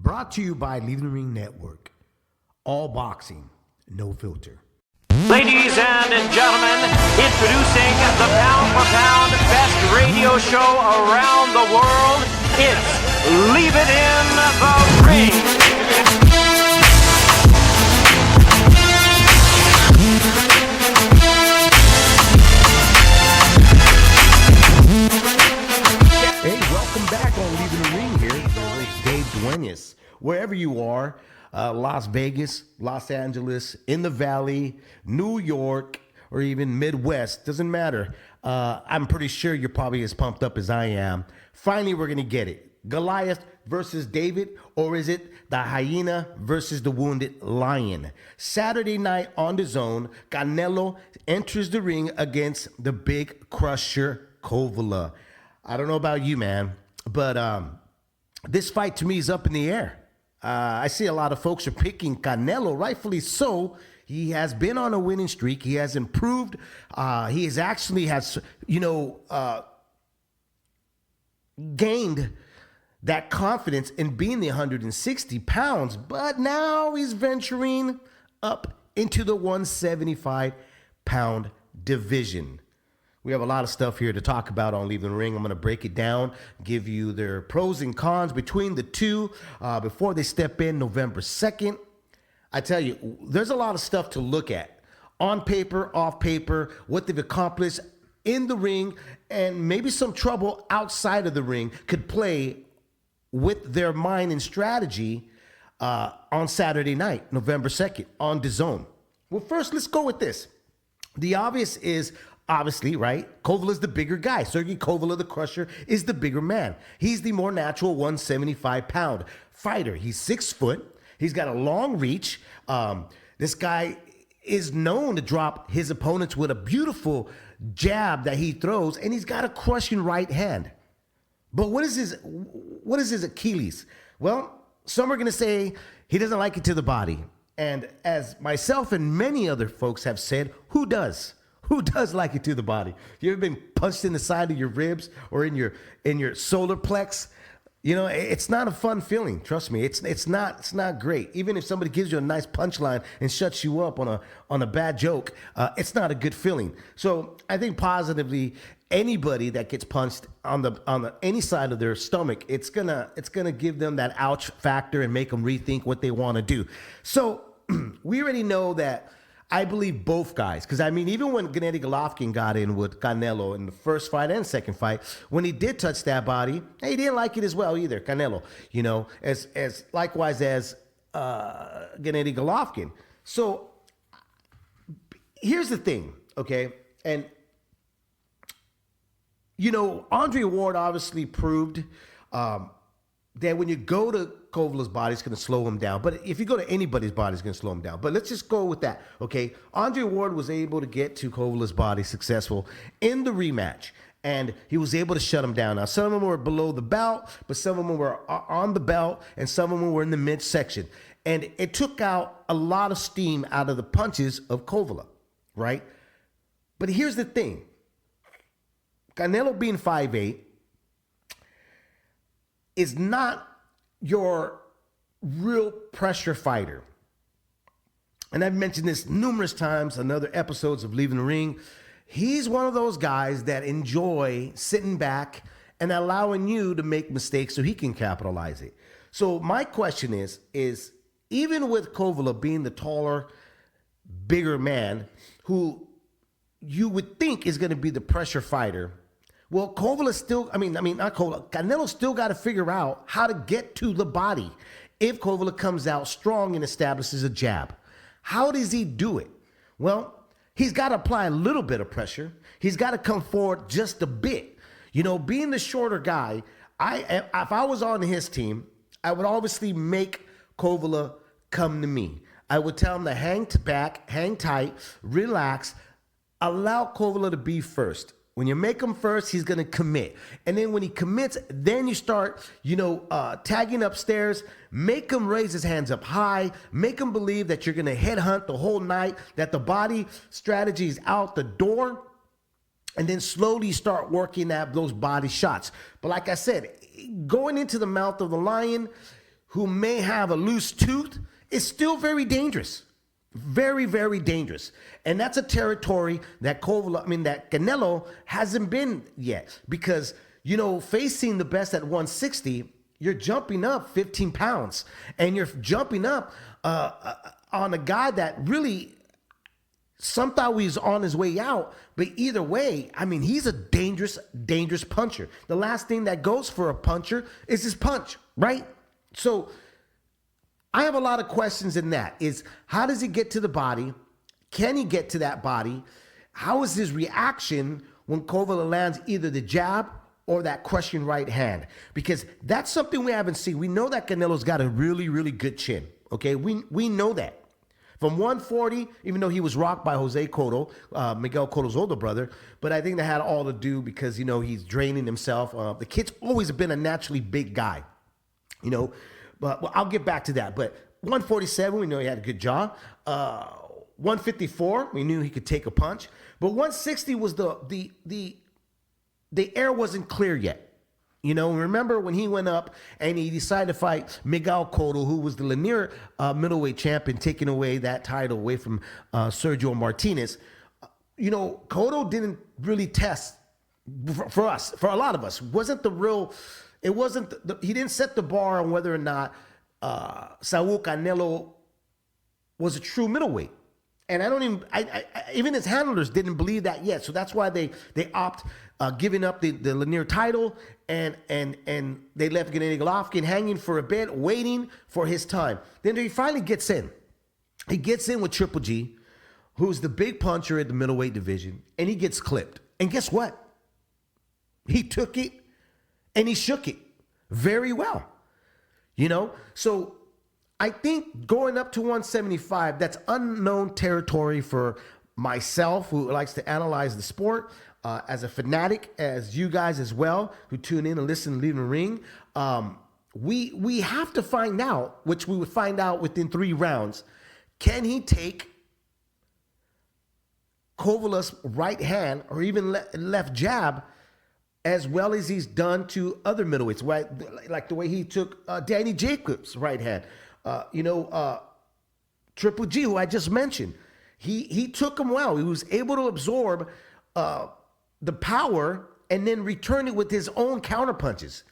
Brought to you by Leaving the Ring Network. All boxing, no filter. Ladies and gentlemen, introducing the pound-for-pound best radio show around the world, it's Leave It in the Ring. Hey, welcome back on Leaving the Ring here. Your host, Dave Duenez. Wherever you are, Las Vegas, Los Angeles, in the Valley, New York, or even Midwest, doesn't matter. I'm pretty sure you're probably as pumped up as I am. Finally, we're going to get it. Goliath versus David, or is it the hyena versus the wounded lion? Saturday night on Dazn, Canelo enters the ring against the big crusher Kovalev. I don't know about you, man, but this fight to me is up in the air. I see a lot of folks are picking Canelo, rightfully so. He has been on a winning streak. He has improved. He has actually gained that confidence in being the 160 pounds, but now he's venturing up into the 175-pound division. We have a lot of stuff here to talk about on Leaving the Ring. I'm going to break it down, give you their pros and cons between the two before they step in November 2nd. I tell you, there's a lot of stuff to look at. On paper, off paper, what they've accomplished in the ring, and maybe some trouble outside of the ring could play with their mind and strategy on Saturday night, November 2nd, on Dazn. Well, first, let's go with this. The obvious is, obviously, right? Kovalev is the bigger guy. Sergey Kovalev, the crusher, is the bigger man. He's the more natural 175-pound fighter. He's 6 foot. He's got a long reach. This guy is known to drop his opponents with a beautiful jab that he throws, and he's got a crushing right hand. But what is his Achilles? Well, some are going to say he doesn't like it to the body. And as myself and many other folks have said, who does? Who does like it to the body? You ever been punched in the side of your ribs or in your solar plex? You know, it's not a fun feeling. Trust me, it's not great. Even if somebody gives you a nice punchline and shuts you up on a bad joke, it's not a good feeling. So I think positively, anybody that gets punched on the any side of their stomach, it's gonna give them that ouch factor and make them rethink what they want to do. So we already know that. I believe both guys, because I mean, even when Gennadiy Golovkin got in with Canelo in the first fight and second fight, when he did touch that body, he didn't like it as well either, Canelo, you know, as likewise as Gennadiy Golovkin. So here's the thing, okay? And, you know, Andre Ward obviously proved that when you go to Kovalev's body, it's going to slow him down. But if you go to anybody's body, it's going to slow him down. But let's just go with that, okay? Andre Ward was able to get to Kovalev's body successful in the rematch, and he was able to shut him down. Now, some of them were below the belt, but some of them were on the belt, and some of them were in the midsection. And it took out a lot of steam out of the punches of Kovalev, right? But here's the thing. Canelo being 5'8", is not your real pressure fighter. And I've mentioned this numerous times in other episodes of Leaving the Ring. He's one of those guys that enjoy sitting back and allowing you to make mistakes so he can capitalize it. So my question is even with Kovalev being the taller, bigger man who you would think is going to be the pressure fighter, well, Kovalev still, not Kovalev, Canelo still got to figure out how to get to the body if Kovalev comes out strong and establishes a jab. How does he do it? Well, he's got to apply a little bit of pressure. He's got to come forward just a bit. You know, being the shorter guy, if I was on his team, I would obviously make Kovalev come to me. I would tell him to hang back, hang tight, relax, allow Kovalev to be first. When you make him first, he's going to commit. And then when he commits, then you start, tagging upstairs, make him raise his hands up high, make him believe that you're going to headhunt the whole night, that the body strategy is out the door, and then slowly start working at those body shots. But like I said, going into the mouth of the lion, who may have a loose tooth is still very dangerous. Very, very dangerous. And that's a territory that that Canelo hasn't been yet. Because, facing the best at 160, you're jumping up 15 pounds. And you're jumping up on a guy that really, some thought he was on his way out. But either way, he's a dangerous, dangerous puncher. The last thing that goes for a puncher is his punch, right? So I have a lot of questions in that. Is how does he get to the body? Can he get to that body? How is his reaction when Kovalev lands either the jab or that crushing right hand? Because that's something we haven't seen. We know that Canelo's got a really, really good chin. Okay, we know that. From 140, even though he was rocked by Jose Cotto, Miguel Cotto's older brother, but I think that had all to do because, he's draining himself. The kid's always been a naturally big guy, But I'll get back to that. But 147, we know he had a good jaw. 154, we knew he could take a punch. But 160 was the air wasn't clear yet. Remember when he went up and he decided to fight Miguel Cotto, who was the LIITR middleweight champion, taking away that title away from Sergio Martinez. Cotto didn't really test for us, for a lot of us. He didn't set the bar on whether or not Saul Canelo was a true middleweight. And even his handlers didn't believe that yet. So that's why they opt giving up the LIITR title and they left Gennadiy Golovkin hanging for a bit, waiting for his time. Then he finally gets in. He gets in with Triple G, who's the big puncher at the middleweight division, and he gets clipped. And guess what? He took it and he shook it very well. So I think going up to 175, that's unknown territory for myself, who likes to analyze the sport, as a fanatic, as you guys as well, who tune in and listen to Leave the Ring. We have to find out, which we would find out within 3 rounds, can he take Kovalev's right hand or even left jab as well as he's done to other middleweights, right? Like the way he took Danny Jacobs' right hand. Triple G, who I just mentioned, he took him well. He was able to absorb the power and then return it with his own counter punches.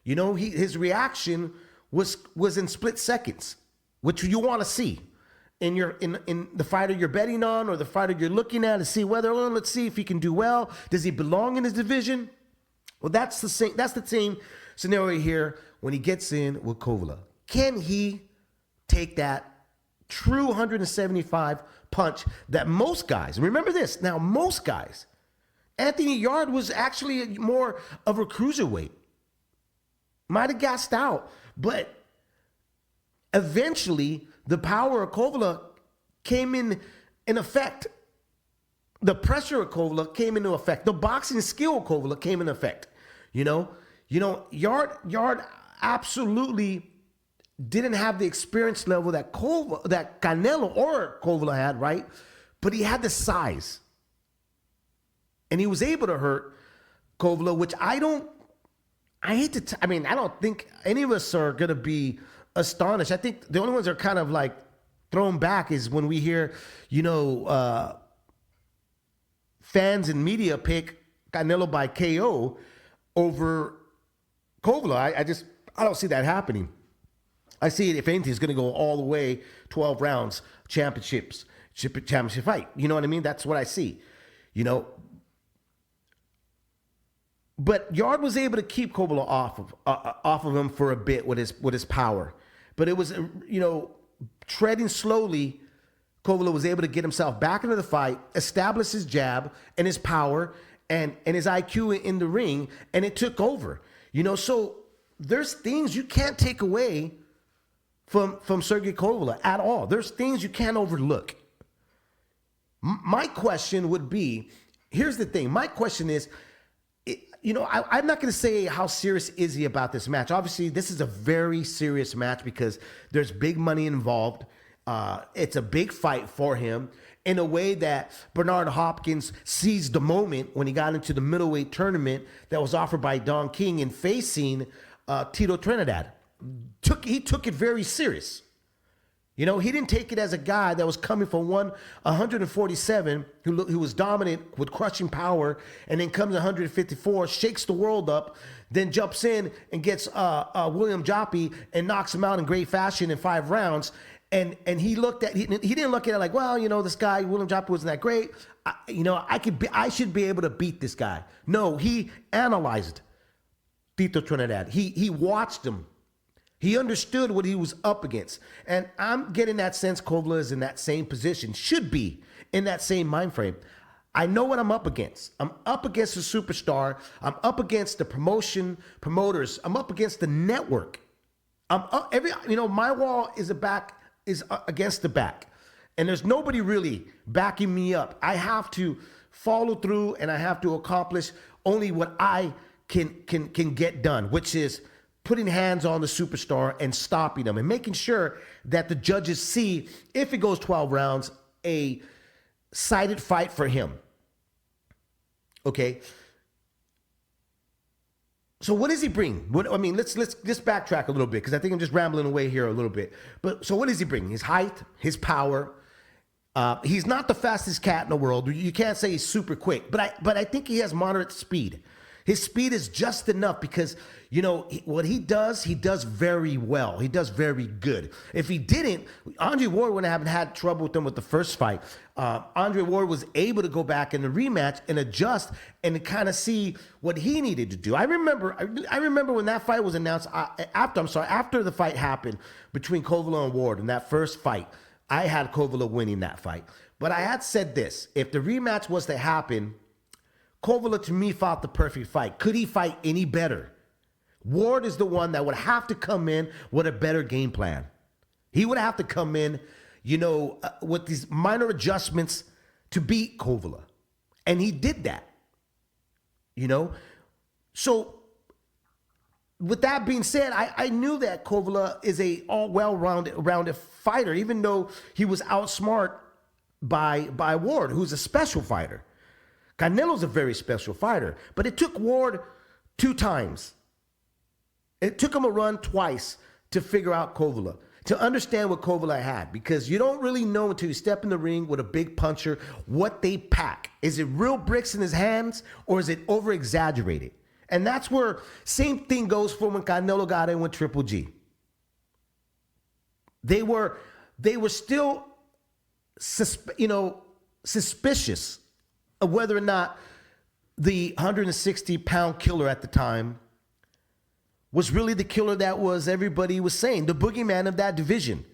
His reaction was in split seconds, which you want to see in the fighter you're betting on or the fighter you're looking at to see whether, let's see if he can do well. Does he belong in his division? Well, that's the same scenario here when he gets in with Kovalev. Can he take that true 175 punch that most guys, remember this, now most guys, Anthony Yarde was actually more of a cruiserweight. Might have gassed out, but eventually the power of Kovalev came in effect. The pressure of Kovalev came into effect. The boxing skill of Kovalev came into effect. Yarde absolutely didn't have the experience level that Canelo or Kovalev had, right? But he had the size. And he was able to hurt Kovalev, which I don't think any of us are going to be astonished. I think the only ones that are kind of like thrown back is when we hear, fans and media pick Canelo by KO over Kovalev. I don't see that happening. I see it, if anything, is going to go all the way 12 rounds, championship fight. You know what I mean? That's what I see. But Yarde was able to keep Kovalev off of him for a bit with his power. But it was, treading slowly, Kovalev was able to get himself back into the fight, establish his jab and his power and his IQ in the ring, and it took over. So there's things you can't take away from Sergey Kovalev at all. There's things you can't overlook. My question would be, here's the thing. My question is, I'm not going to say how serious is he about this match. Obviously, this is a very serious match because there's big money involved. It's a big fight for him in a way that Bernard Hopkins seized the moment when he got into the middleweight tournament that was offered by Don King and facing Tito Trinidad. he took it very serious. You know, he didn't take it as a guy that was coming from 147, who was dominant with crushing power, and then comes 154, shakes the world up, then jumps in and gets William Joppy and knocks him out in great fashion in 5 rounds. And he didn't look at it like, well, you know, this guy William Joppy wasn't that great. I should be able to beat this guy. No, he analyzed Tito Trinidad. He watched him. He understood what he was up against. And I'm getting that sense Kovalev is in that same position, should be in that same mind frame. I know what I'm up against. I'm up against a superstar. I'm up against the promoters. I'm up against the network. My wall is against the back. And there's nobody really backing me up. I have to follow through and I have to accomplish only what I can get done, which is putting hands on the superstar and stopping them and making sure that the judges see, if it goes 12 rounds, a sided fight for him. Okay. So what does he bring? Let's backtrack a little bit because I think I'm just rambling away here a little bit. But so what does he bring? His height, his power. He's not the fastest cat in the world. You can't say he's super quick, but I think he has moderate speed. His speed is just enough because, you know, what he does very well. He does very good. If he didn't, Andre Ward wouldn't have had trouble with him with the first fight. Andre Ward was able to go back in the rematch and adjust and kind of see what he needed to do. I remember when that fight was announced, after the fight happened between Kovalev and Ward in that first fight, I had Kovalev winning that fight. But I had said this, if the rematch was to happen, Kovalev, to me, fought the perfect fight. Could he fight any better? Ward is the one that would have to come in with a better game plan. He would have to come in, with these minor adjustments to beat Kovalev. And he did that, So with that being said, I knew that Kovalev is a well-rounded fighter, even though he was outsmart by Ward, who's a special fighter. Canelo's a very special fighter, but it took Ward 2 times. It took him a run twice to figure out Kovalev, to understand what Kovalev had, because you don't really know until you step in the ring with a big puncher what they pack. Is it real bricks in his hands or is it over-exaggerated? And that's where same thing goes for when Canelo got in with Triple G. They were still suspicious of whether or not the 160-pound killer at the time was really the killer that was everybody was saying, the boogeyman of that division.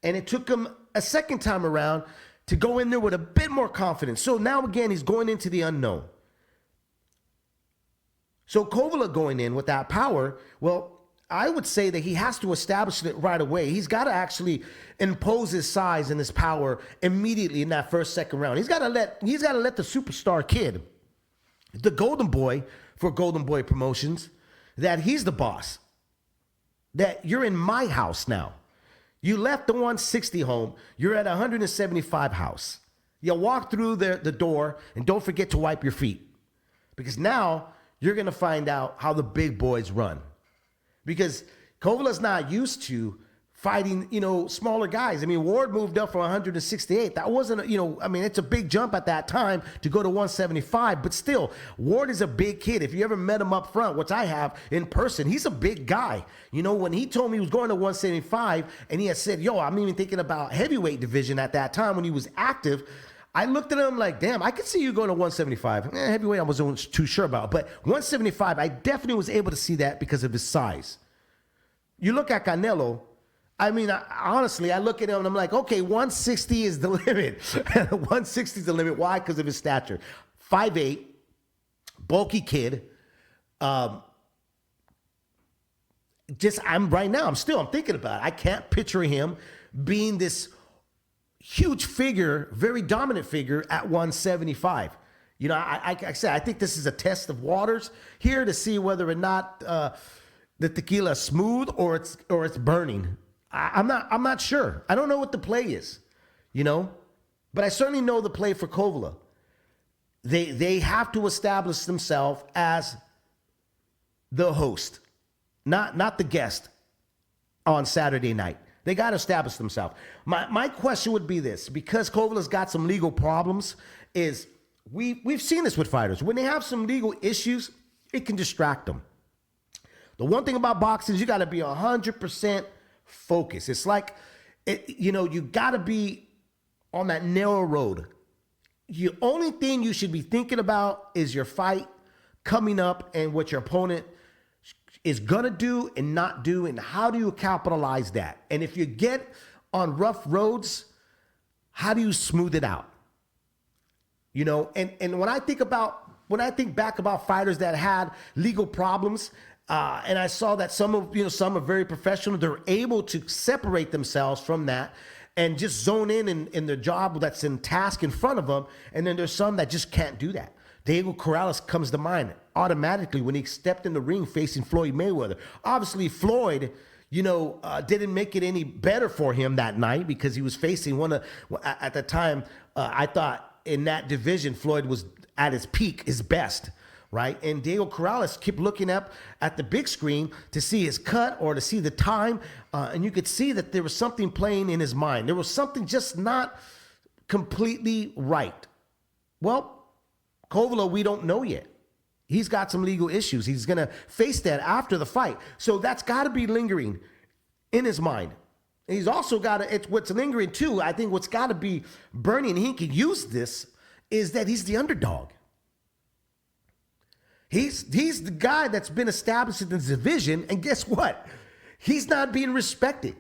And it took him a second time around to go in there with a bit more confidence. So now again, he's going into the unknown. So Kovalev going in with that power, well, I would say that he has to establish it right away. He's got to actually impose his size and his power immediately in that second round. He's got to let the superstar kid, the golden boy for Golden Boy Promotions, that he's the boss. That you're in my house now. You left the 160 home. You're at 175 house. You walk through the door and don't forget to wipe your feet. Because now you're going to find out how the big boys run. Because Kovalev's not used to fighting, smaller guys. I mean, Ward moved up from 168. That wasn't, it's a big jump at that time to go to 175. But still, Ward is a big kid. If you ever met him up front, which I have in person, he's a big guy. When he told me he was going to 175 and he had said, I'm even thinking about heavyweight division at that time when he was active, I looked at him like, damn, I could see you going to 175. Heavyweight, I wasn't too sure about. But 175, I definitely was able to see that because of his size. You look at Canelo, honestly, I look at him and I'm like, okay, 160 is the limit. 160 is the limit. Why? Because of his stature. 5'8", bulky kid. I'm thinking about it. I can't picture him being this huge figure, very dominant figure at 175. I said, I think this is a test of waters here to see whether or not the tequila is smooth or it's burning. I'm not sure. I don't know what the play is, but I certainly know the play for Kovalev. They have to establish themselves as the host, not the guest. on Saturday night. They got to establish themselves. My question would be this, because Kovalev's got some legal problems, is we've seen this with fighters. When they have some legal issues, it can distract them. The one thing about boxing is you got to be 100% focused. It's like, you got to be on that narrow road. The only thing you should be thinking about is your fight coming up and what your opponent is going to do and not do, and how do you capitalize that? And if you get on rough roads, how do you smooth it out? And when I think back about fighters that had legal problems, and I saw that some are very professional, they're able to separate themselves from that and just zone in their job that's in task in front of them. And then there's some that just can't do that. Diego Corrales comes to mind automatically when he stepped in the ring facing Floyd Mayweather. Obviously, Floyd, didn't make it any better for him that night, because he was facing at the time, I thought in that division, Floyd was at his peak, his best, right? And Diego Corrales kept looking up at the big screen to see his cut or to see the time, and you could see that there was something playing in his mind. There was something just not completely right. Well, Kovalev, we don't know yet. He's got some legal issues. He's going to face that after the fight. So that's got to be lingering in his mind. And he's also got to, it's what's lingering too, I think what's got to be burning, and he could use this, is that he's the underdog. He's the guy that's been established in this division, and guess what? He's not being respected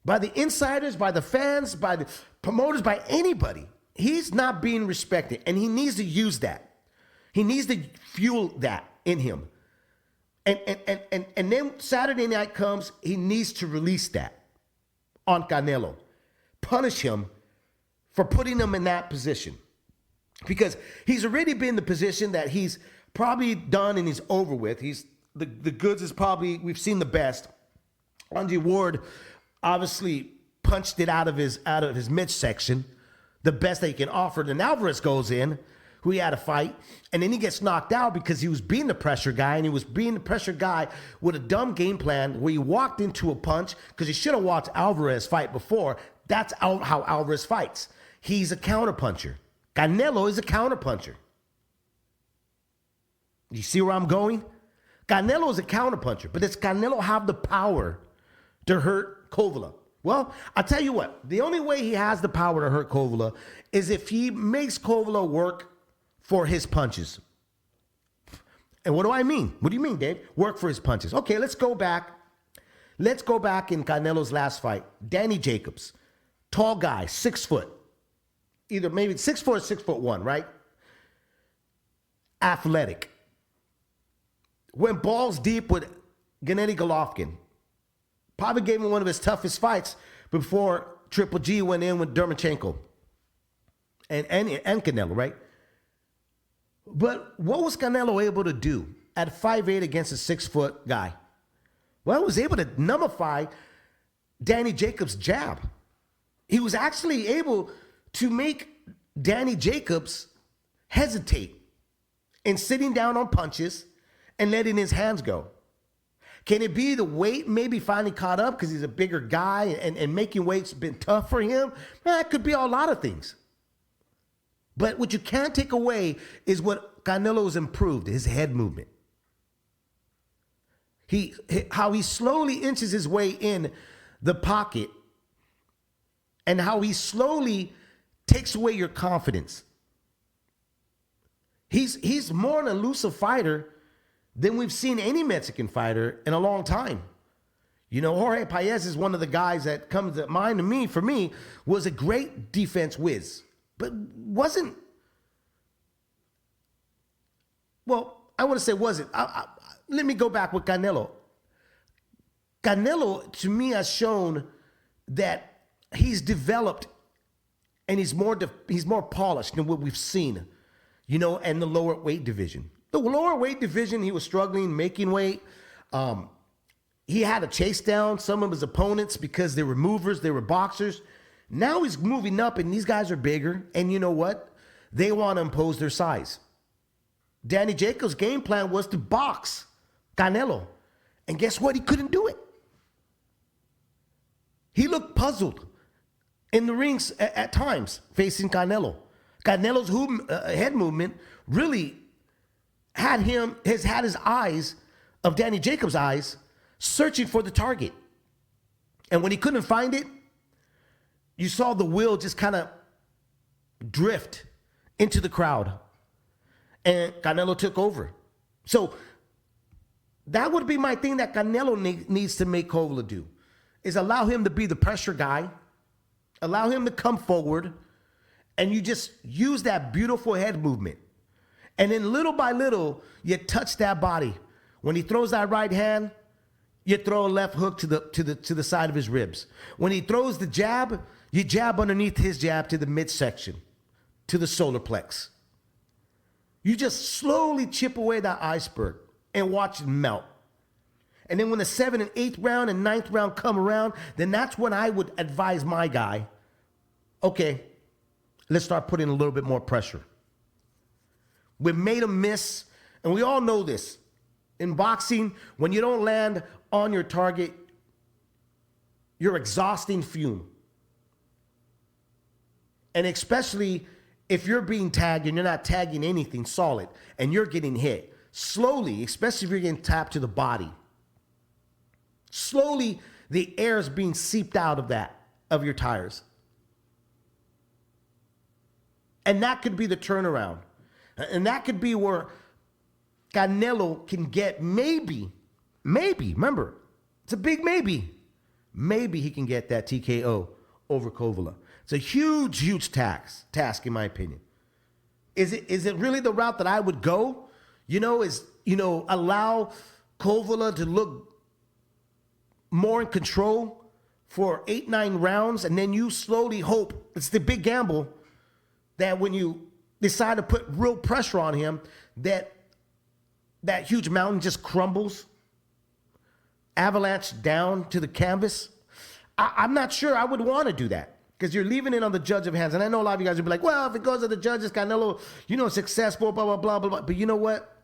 by the insiders, by the fans, by the promoters, by anybody. He's not being respected, and he needs to use that. He needs to fuel that in him. And then Saturday night comes, he needs to release that on Canelo. Punish him for putting him in that position. Because he's already been in the position that he's probably done and he's over with. The goods is probably, we've seen the best. Andre Ward obviously punched it out of his midsection, the best they can offer. Then Alvarez goes in, who he had a fight, and then he gets knocked out because he was being the pressure guy, and he was being the pressure guy with a dumb game plan where he walked into a punch, because he should have watched Alvarez fight before. That's how Alvarez fights. He's a counterpuncher. Canelo is a counterpuncher. You see where I'm going? Canelo is a counterpuncher, but does Canelo have the power to hurt Kovalev? Well, I'll tell you what, the only way he has the power to hurt Kovalev is if he makes Kovalev work for his punches. And what do I mean? What do you mean, Dave? Work for his punches. Okay, let's go back. Let's go back in Canelo's last fight. Danny Jacobs, tall guy, 6 foot. Either maybe 6'4" or 6'1", right? Athletic. Went balls deep with Gennadiy Golovkin. Probably gave him one of his toughest fights before Triple G went in with Dermachenko and Canelo, right? But what was Canelo able to do at 5'8" against a 6 foot guy? Well, he was able to nullify Danny Jacobs' jab. He was actually able to make Danny Jacobs hesitate in sitting down on punches and letting his hands go. Can it be the weight maybe finally caught up because he's a bigger guy and making weight's been tough for him? That could be a lot of things. But what you can't take away is what Canelo's improved, his head movement. How he slowly inches his way in the pocket and how he slowly takes away your confidence. He's more an elusive fighter than we've seen any Mexican fighter in a long time. Jorge Paez is one of the guys that comes to mind to me, for me, was a great defense whiz, but wasn't, well, I want to say wasn't. Let me go back with Canelo. Canelo, to me, has shown that he's developed and he's more polished than what we've seen, in the lower weight division. The lower weight division, he was struggling, making weight. He had to chase down some of his opponents because they were movers, they were boxers. Now he's moving up, and these guys are bigger. And you know what? They want to impose their size. Danny Jacobs' game plan was to box Canelo. And guess what? He couldn't do it. He looked puzzled in the rings at times facing Canelo. Canelo's head movement really had his eyes, of Danny Jacobs' eyes, searching for the target. And when he couldn't find it, you saw the will just kind of drift into the crowd. And Canelo took over. So that would be my thing that Canelo needs to make Kovalev do, is allow him to be the pressure guy, allow him to come forward, and you just use that beautiful head movement. And then little by little, you touch that body. When he throws that right hand, you throw a left hook to the side of his ribs. When he throws the jab, you jab underneath his jab to the midsection, to the solar plex. You just slowly chip away that iceberg and watch it melt. And then when the 7th and 8th round and 9th round come around, then that's when I would advise my guy, okay, let's start putting a little bit more pressure. We made him miss, and we all know this. In boxing, when you don't land on your target, you're exhausting fume. And especially if you're being tagged and you're not tagging anything solid and you're getting hit, slowly, especially if you're getting tapped to the body, slowly the air is being seeped out of your tires. And that could be the turnaround. And that could be where Canelo can get maybe, remember, it's a big maybe. Maybe he can get that TKO over Kovalev. It's a huge task in my opinion. Is it really the route that I would go? Allow Kovalev to look more in control for 8-9 rounds, and then you slowly hope, it's the big gamble, that when you decide to put real pressure on him, that huge mountain just crumbles, avalanche down to the canvas. I'm not sure I would want to do that, because you're leaving it on the judge of hands. And I know a lot of you guys will be like, well, if it goes to the judges, Canelo, successful, blah, blah, blah, blah, blah. But you know what?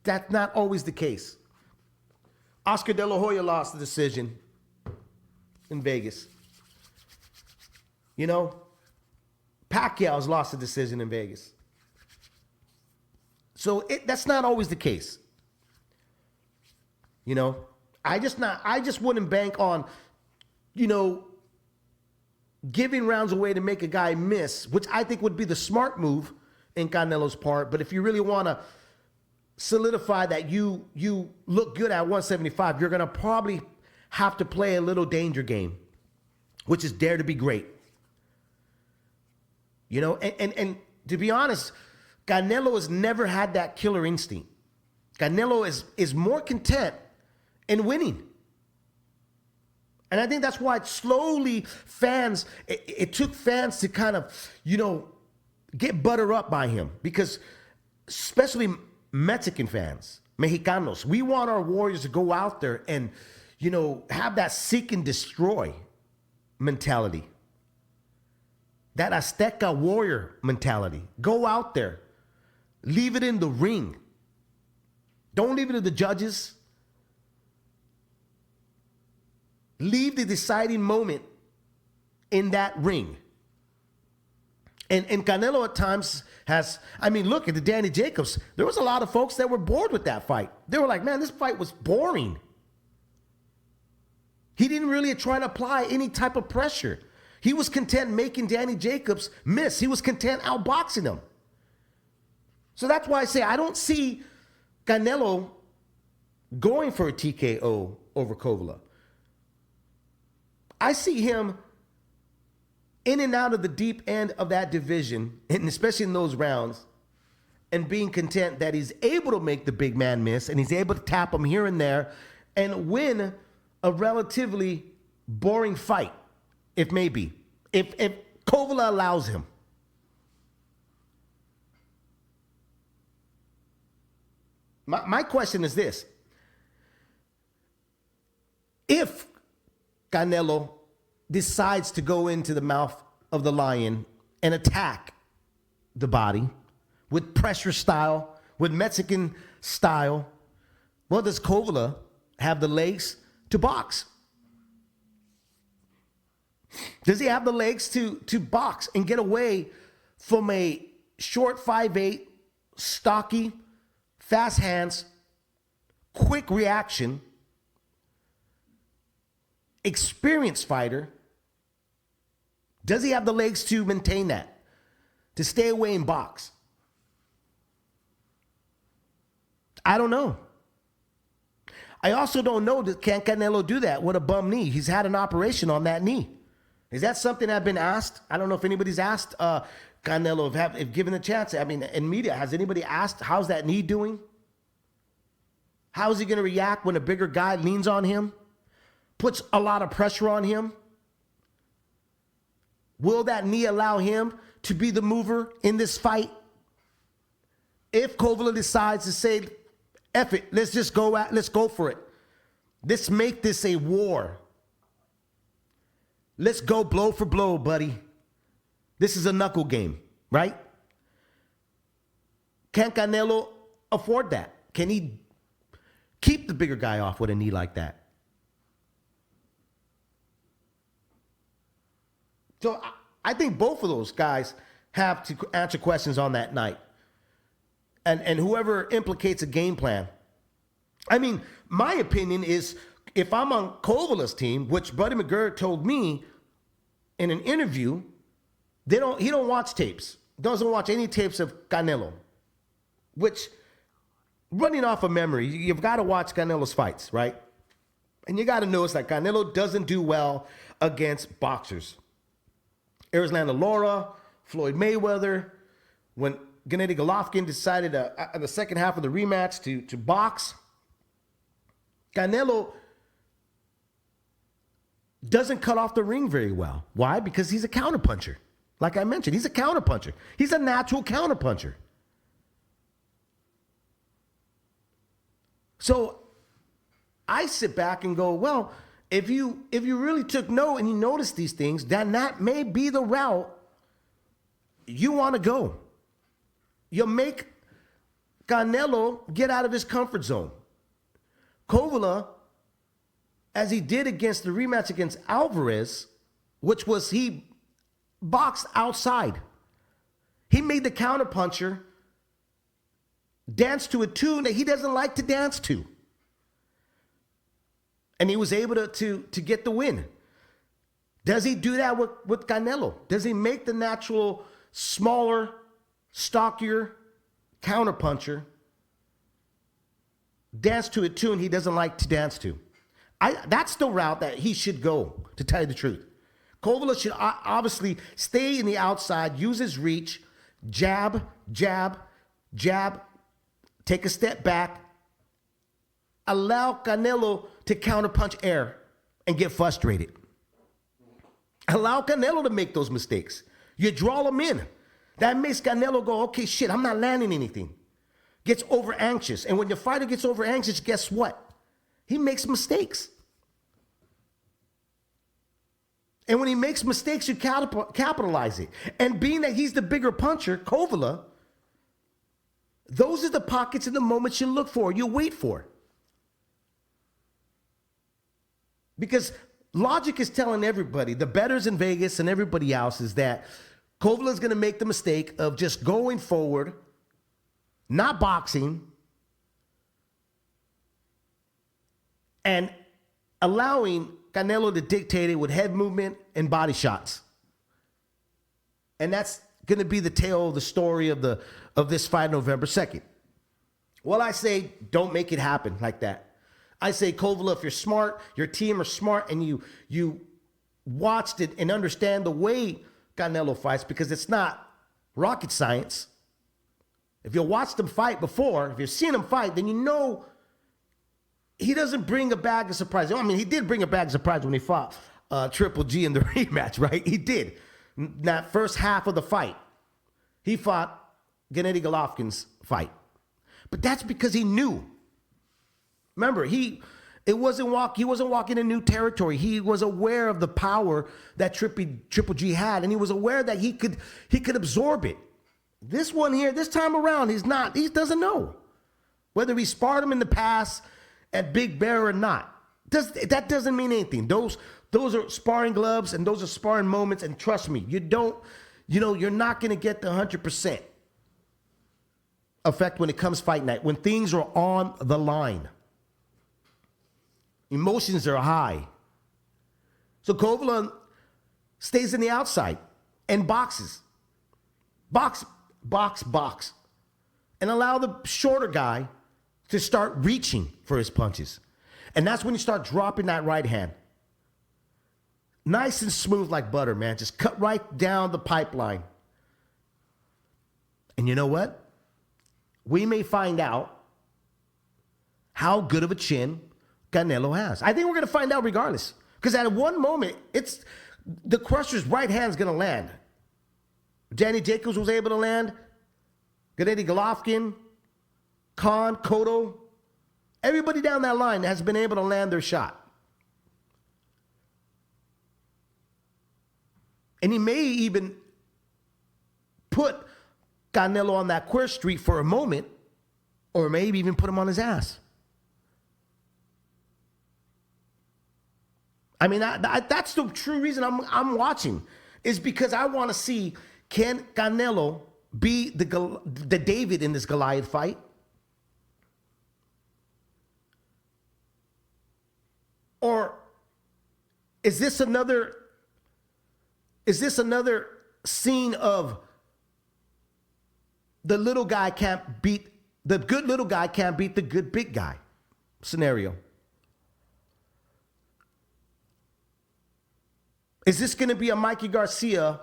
That's not always the case. Oscar De La Hoya lost the decision in Vegas. Pacquiao's lost the decision in Vegas. So that's not always the case. I just wouldn't bank on, giving rounds away to make a guy miss, which I think would be the smart move in Canelo's part. But if you really want to solidify that you look good at 175, you're going to probably have to play a little danger game, which is dare to be great. And to be honest, Canelo has never had that killer instinct. Canelo is more content in winning. And I think that's why it took fans to kind of, get butter up by him. Because especially Mexican fans, Mexicanos, we want our warriors to go out there and, have that seek and destroy mentality. That Azteca warrior mentality. Go out there. Leave it in the ring. Don't leave it to the judges. Leave the deciding moment in that ring. And Canelo at times look at the Danny Jacobs. There was a lot of folks that were bored with that fight. They were like, man, this fight was boring. He didn't really try to apply any type of pressure. He was content making Danny Jacobs miss. He was content outboxing him. So that's why I say I don't see Canelo going for a TKO over Kovalev. I see him in and out of the deep end of that division, and especially in those rounds, and being content that he's able to make the big man miss, and he's able to tap him here and there, and win a relatively boring fight, if maybe, if Kovalev allows him. My question is this. If Canelo decides to go into the mouth of the lion and attack the body with pressure style, with Mexican style, well, does Kovalev have the legs to box? Does he have the legs to box and get away from a short 5'8", stocky, fast hands, quick reaction, experienced fighter? Does he have the legs to maintain that, to stay away and box? I don't know. I also don't know, can Canelo do that with a bum knee? He's had an operation on that knee. Is that something that's been asked? I don't know if anybody's asked Canelo, if given a chance. I mean, in media, has anybody asked, how's that knee doing? How is he going to react when a bigger guy leans on him, puts a lot of pressure on him? Will that knee allow him to be the mover in this fight? If Kovalev decides to say, F it, let's go for it. Let's make this a war. Let's go blow for blow, buddy. This is a knuckle game, right? Can Canelo afford that? Can he keep the bigger guy off with a knee like that? So I think both of those guys have to answer questions on that night. And whoever implicates a game plan. I mean, my opinion is, if I'm on Kovalev's team, which Buddy McGirt told me in an interview, he don't watch tapes. Doesn't watch any tapes of Canelo. Which, running off of memory, you've got to watch Canelo's fights, right? And you got to notice that Canelo doesn't do well against boxers. Erislandy Lara, Floyd Mayweather, when Gennadiy Golovkin decided in the second half of the rematch to box, Canelo doesn't cut off the ring very well. Why? Because he's a counterpuncher. Like I mentioned, he's a counterpuncher. He's a natural counterpuncher. So I sit back and go, well, if you really took note and you noticed these things, then that may be the route you want to go. You'll make Canelo get out of his comfort zone. Kovalev, as he did against the rematch against Alvarez, which was he boxed outside. He made the counterpuncher dance to a tune that he doesn't like to dance to. And he was able to get the win. Does he do that with Canelo? Does he make the natural, smaller, stockier counterpuncher dance to a tune he doesn't like to dance to? That's the route that he should go, to tell you the truth. Kovalev should obviously stay in the outside, use his reach, jab, jab, jab, take a step back, allow Canelo to counterpunch air and get frustrated. Allow Canelo to make those mistakes. You draw him in. That makes Canelo go, okay, shit, I'm not landing anything. Gets over anxious. And when your fighter gets over anxious, guess what? He makes mistakes. And when he makes mistakes, you capitalize it. And being that he's the bigger puncher, Kovalev, those are the pockets and the moments you look for, you wait for. Because logic is telling everybody, the bettors in Vegas and everybody else, is that Kovalev's going to make the mistake of just going forward, not boxing, and allowing Canelo to dictate it with head movement and body shots. And that's going to be the tale of the story of this fight November 2nd. Well, I say don't make it happen like that. I say, Kovalev, if you're smart, your team are smart, and you watched it and understand the way Canelo fights, because it's not rocket science. If you watched him fight before, if you've seen him fight, then you know he doesn't bring a bag of surprise. I mean, he did bring a bag of surprise when he fought Triple G in the rematch, right? He did. That first half of the fight, he fought Gennadiy Golovkin's fight. But that's because he knew. Remember, he wasn't walking in new territory. He was aware of the power that Triple G had, and he was aware that he could absorb it. This one here, this time around, he doesn't know whether he sparred him in the past at Big Bear or not. That doesn't mean anything. Those are sparring gloves and those are sparring moments. And trust me, you're not going to get the 100% effect when it comes fight night, when things are on the line. Emotions are high. So Kovalev stays in the outside and boxes. Box. And allow the shorter guy to start reaching for his punches. And that's when you start dropping that right hand. Nice and smooth like butter, man. Just cut right down the pipeline. And you know what? We may find out how good of a chin Canelo has. I think we're going to find out regardless. Because at one moment, it's the crusher's right hand's going to land. Danny Jacobs was able to land. Gennadiy, Golovkin, Khan, Cotto. Everybody down that line has been able to land their shot. And he may even put Canelo on that queer street for a moment, or maybe even put him on his ass. I mean, that's the true reason I'm watching, is because I want to see, can Canelo be the David in this Goliath fight? Or is this another scene of the little guy can't beat, the good little guy can't beat the good big guy scenario? Is this going to be a Mikey Garcia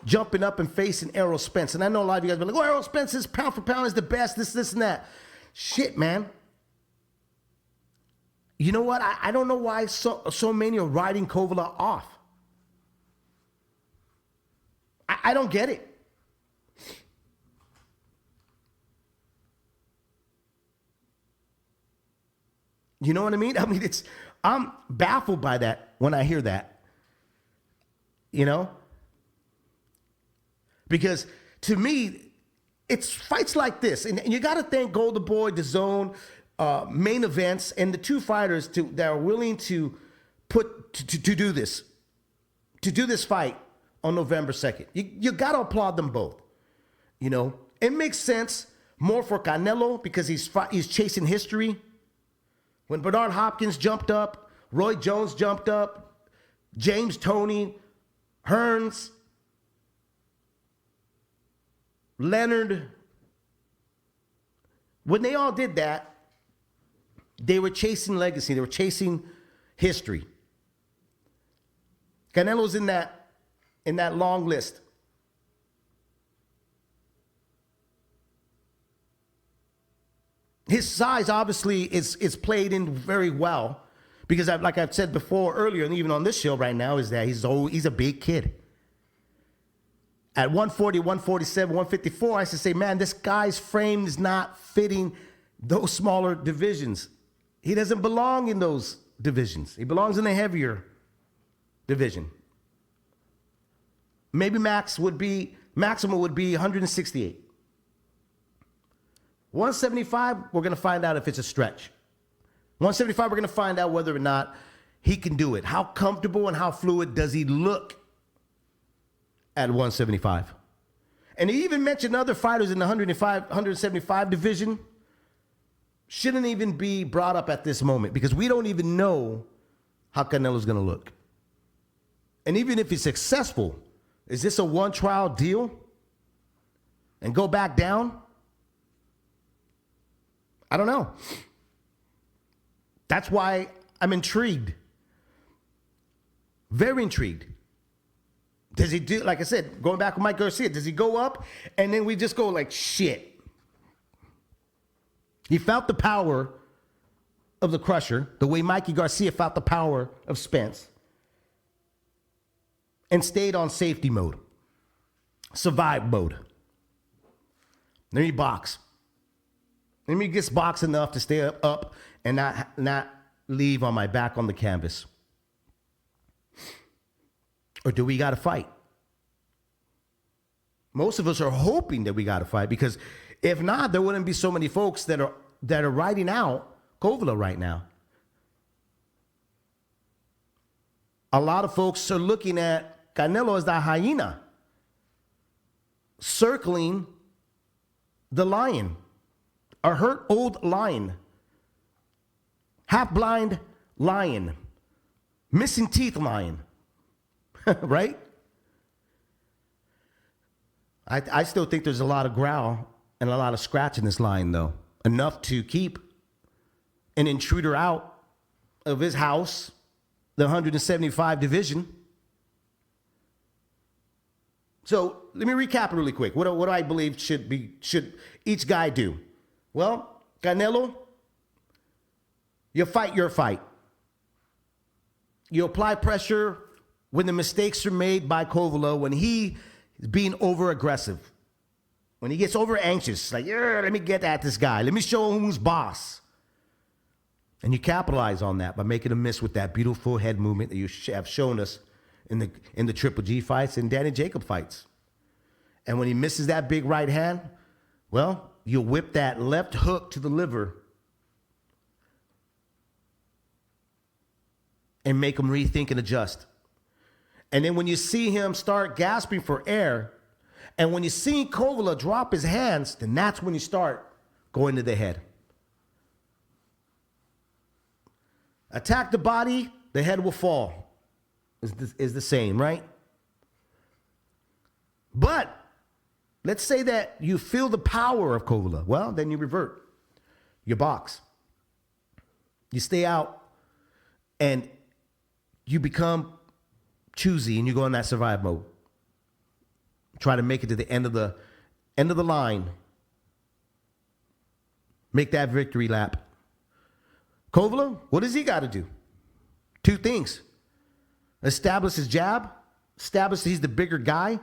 jumping up and facing Errol Spence? And I know a lot of you guys be like, oh, Errol Spence is pound for pound is the best, this, and that. Shit, man. You know what? I don't know why so many are writing Kovalev off. I don't get it. You know what I mean? I mean, I'm baffled by that when I hear that. You know? Because to me, it's fights like this. And you got to thank Golden Boy, DAZN, main events, and the two fighters that are willing to do this fight on November 2nd. You got to applaud them both. You know? It makes sense more for Canelo because he's chasing history. When Bernard Hopkins jumped up, Roy Jones jumped up, James Toney, Hearns, Leonard, when they all did that, they were chasing legacy. They were chasing history. Canelo's in that long list. His size obviously is played in very well because, like I've said before earlier, and even on this show right now, is that he's a big kid. At 140, 147, 154, I used to say, man, this guy's frame is not fitting those smaller divisions. He doesn't belong in those divisions. He belongs in the heavier division. Maybe maximum would be 168. 175, we're going to find out if it's a stretch. 175, we're going to find out whether or not he can do it. How comfortable and how fluid does he look at 175? And he even mentioned other fighters in the 175 division. Shouldn't even be brought up at this moment because we don't even know how Canelo's going to look. And even if he's successful, is this a one trial deal and go back down? I don't know. That's why I'm intrigued. Very intrigued. Does he do, like I said, going back with Mike Garcia, does he go up and then we just go like, shit? He felt the power of the crusher, the way Mikey Garcia felt the power of Spence, and stayed on safety mode, survive mode. Then he box. Then he gets boxed enough to stay up and not leave on my back on the canvas. Or do we got to fight? Most of us are hoping that we got to fight because if not, there wouldn't be so many folks that are writing out Kovalev right now. a lot of folks are looking at Canelo as the hyena circling the lion, a hurt old lion, half-blind lion, missing teeth lion, right? I still think there's a lot of growl and a lot of scratch in this lion, though, enough to keep an intruder out of his house, the 175 division. So let me recap it really quick. What do I believe should each guy do? Well, Canelo, you fight your fight. You apply pressure when the mistakes are made by Kovalev, when he is being over aggressive, when he gets over anxious, like, yeah, let me get at this guy. Let me show him who's boss. And you capitalize on that by making a miss with that beautiful head movement that you have shown us in the Triple G fights and Danny Jacob fights. And when he misses that big right hand, well, you whip that left hook to the liver and make him rethink and adjust. And then when you see him start gasping for air, and when you see Kovalev drop his hands, then that's when you start going to the head. Attack the body, the head will fall. Is the same, right? But let's say that you feel the power of Kovalev. Well, then you revert. You box. You stay out, and you become choosy, and you go in that survive mode. Try to make it to the end of the line. Make that victory lap. Kovalev, what does he got to do? Two things. Establish his jab. Establish he's the bigger guy.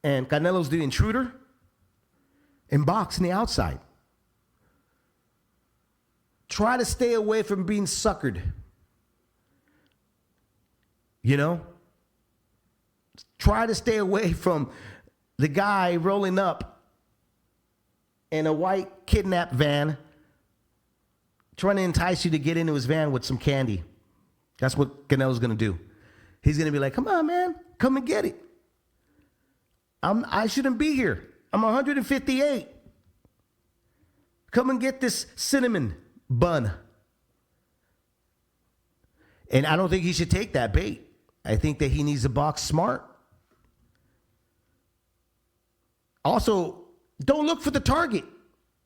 And Canelo's the intruder. And box on the outside. Try to stay away from being suckered. You know? Try to stay away from the guy rolling up in a white kidnap van trying to entice you to get into his van with some candy. That's what Canelo's going to do. He's going to be like, come on, man. Come and get it. I shouldn't be here. I'm 158. Come and get this cinnamon bun. And I don't think he should take that bait. I think that he needs to box smart. Also, don't look for the target,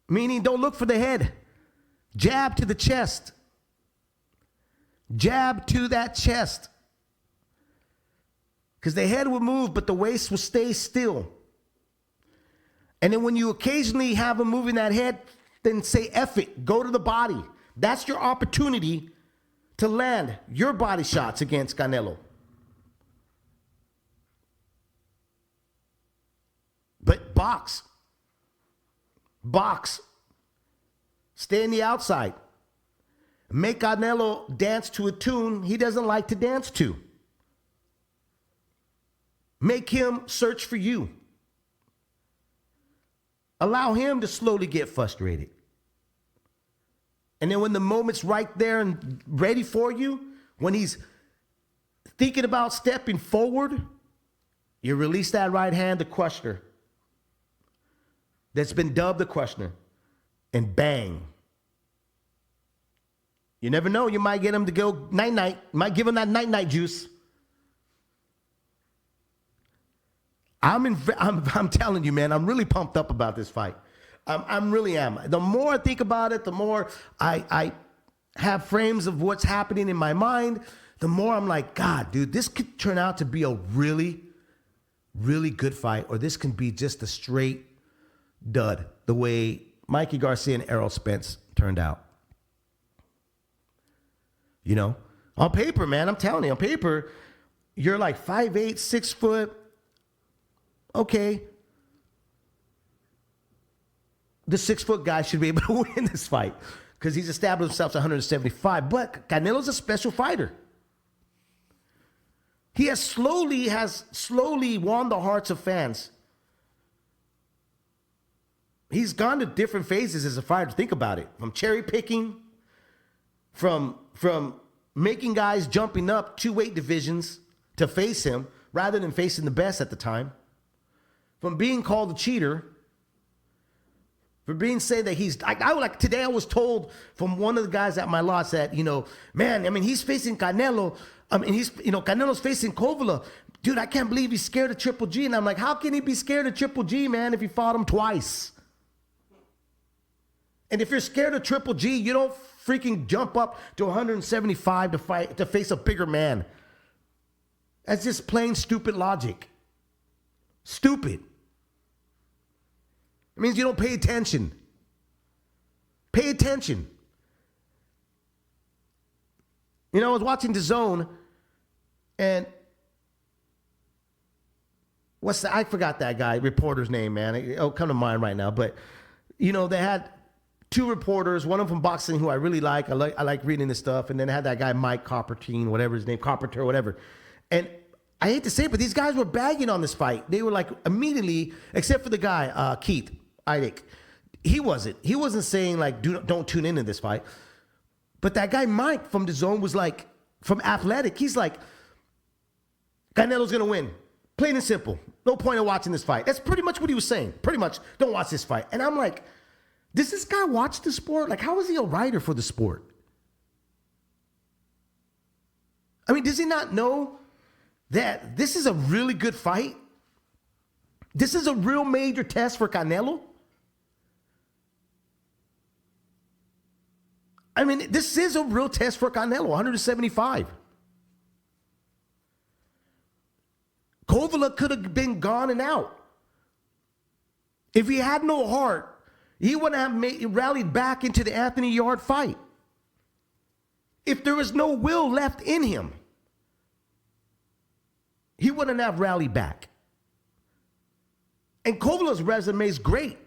meaning don't look for the head. Jab to the chest. Jab to that chest. Because the head will move, but the waist will stay still. And then when you occasionally have him moving that head, then say, F it, go to the body. That's your opportunity to land your body shots against Canelo. But box. Box. Stay on the outside. Make Canelo dance to a tune he doesn't like to dance to. Make him search for you. Allow him to slowly get frustrated. And then when the moment's right there and ready for you, when he's thinking about stepping forward, you release that right hand, the questioner, that's been dubbed the questioner, and bang. You never know. You might get him to go night-night. You might give him that night-night juice. I'm telling you, man, I'm really pumped up about this fight. I'm really am. The more I think about it, the more I have frames of what's happening in my mind, the more I'm like, God, dude, this could turn out to be a really, really good fight, or this can be just a straight dud, the way Mikey Garcia and Errol Spence turned out. You know, on paper, man, I'm telling you, on paper, you're like 5'8", 6 foot. Okay. The 6 foot guy should be able to win this fight because he's established himself at 175. But Canelo's a special fighter. He has slowly won the hearts of fans. He's gone to different phases as a fighter. Think about it. From cherry picking, from making guys jumping up 2 weight divisions to face him rather than facing the best at the time, from being called a cheater, for being said that he's, today I was told from one of the guys at my lots that, man, I mean, he's facing Canelo. Canelo's facing Kovalev. Dude, I can't believe he's scared of Triple G. And I'm like, how can he be scared of Triple G, man, if he fought him twice? And if you're scared of Triple G, you don't freaking jump up to 175 to face a bigger man. That's just plain stupid logic. Stupid. It means you don't pay attention. Pay attention. I was watching Dazn, and I forgot that guy, reporter's name, man. It'll come to mind right now. But, they had 2 reporters, one of them from boxing who I really like. I like reading this stuff. And then I had that guy, Mike Coppertine, whatever his name, Carpenter, whatever. And I hate to say it, but these guys were bagging on this fight. They were like immediately, except for the guy, Keith Idek. He wasn't saying like, don't tune into this fight. But that guy, Mike from Dazn, was like, from Athletic, he's like, Canelo's going to win. Plain and simple. No point in watching this fight. That's pretty much what he was saying. Pretty much, don't watch this fight. And I'm like, does this guy watch the sport? Like, how is he a writer for the sport? I mean, does he not know that this is a really good fight? This is a real major test for Canelo? I mean, this is a real test for Canelo, 175. Kovalev could have been gone and out. If he had no heart, he wouldn't have rallied back into the Anthony Yard fight. If there was no will left in him, he wouldn't have rallied back. And Kovalev's resume is great.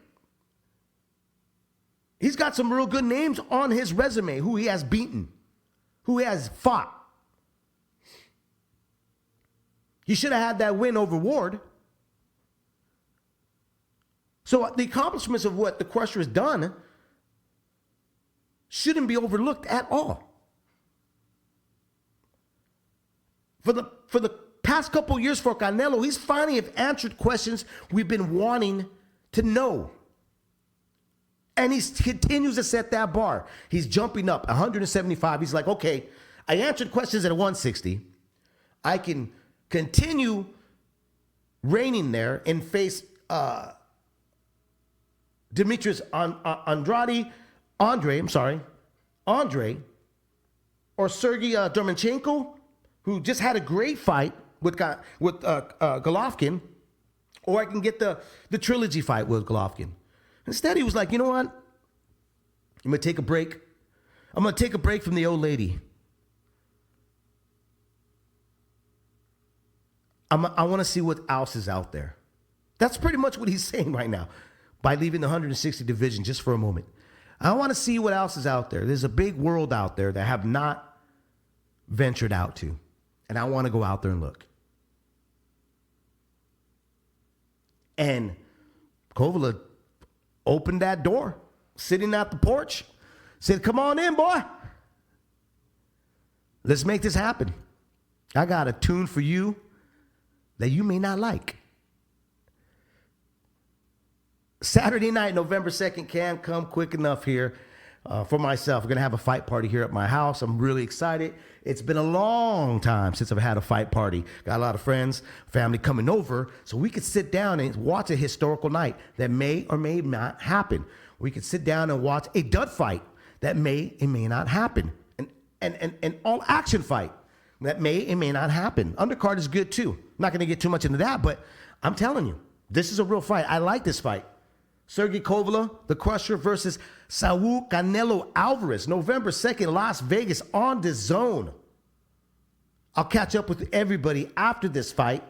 He's got some real good names on his resume, who he has beaten, who he has fought. He should have had that win over Ward. So the accomplishments of what the Crusher has done shouldn't be overlooked at all. For the past couple years for Canelo, he's finally have answered questions we've been wanting to know. And he continues to set that bar. He's jumping up 175. He's like, okay, I answered questions at 160. I can continue reigning there and face Demetrius Andre, or Sergey Dermonchenko, who just had a great fight with Golovkin, or I can get the trilogy fight with Golovkin. Instead, he was like, you know what? I'm going to take a break. I'm going to take a break from the old lady. I want to see what else is out there. That's pretty much what he's saying right now by leaving the 160 division just for a moment. I want to see what else is out there. There's a big world out there that I have not ventured out to, and I want to go out there and look. And Kovalev opened that door, sitting at the porch, said, come on in, boy. Let's make this happen. I got a tune for you that you may not like. Saturday night, November 2nd, can't come quick enough here for myself. We're going to have a fight party here at my house. I'm really excited. It's been a long time since I've had a fight party. Got a lot of friends, family coming over, so we could sit down and watch a historical night that may or may not happen. We could sit down and watch a dud fight that may and may not happen. An all-action fight that may and may not happen. Undercard is good too. I'm not going to get too much into that, but I'm telling you, this is a real fight. I like this fight. Sergey Kovalev, the Crusher, versus Saul Canelo Alvarez, November 2nd, Las Vegas, on Dazn. I'll catch up with everybody after this fight.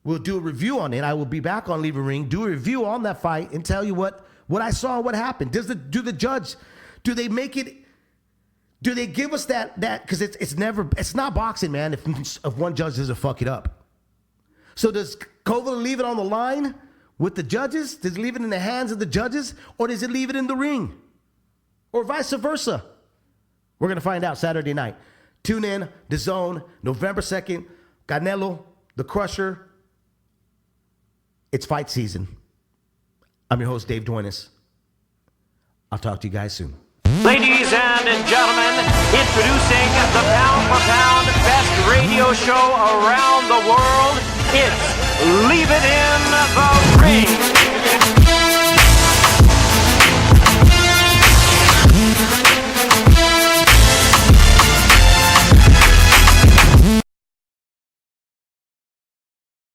We'll do a review on it. I will be back on Leave a Ring, do a review on that fight, and tell you what I saw, what happened. Do they give us that because it's not boxing, man, if one judge doesn't fuck it up. So does Kovalev leave it on the line with the judges? Does it leave it in the hands of the judges, or does it leave it in the ring? Or vice versa? We're going to find out Saturday night. Tune in, Dazn, November 2nd, Canelo, the Crusher. It's fight season. I'm your host, Dave Duenez. I'll talk to you guys soon. Ladies and gentlemen, introducing the pound-for-pound best radio show around the world. It's Leave It in the Ring.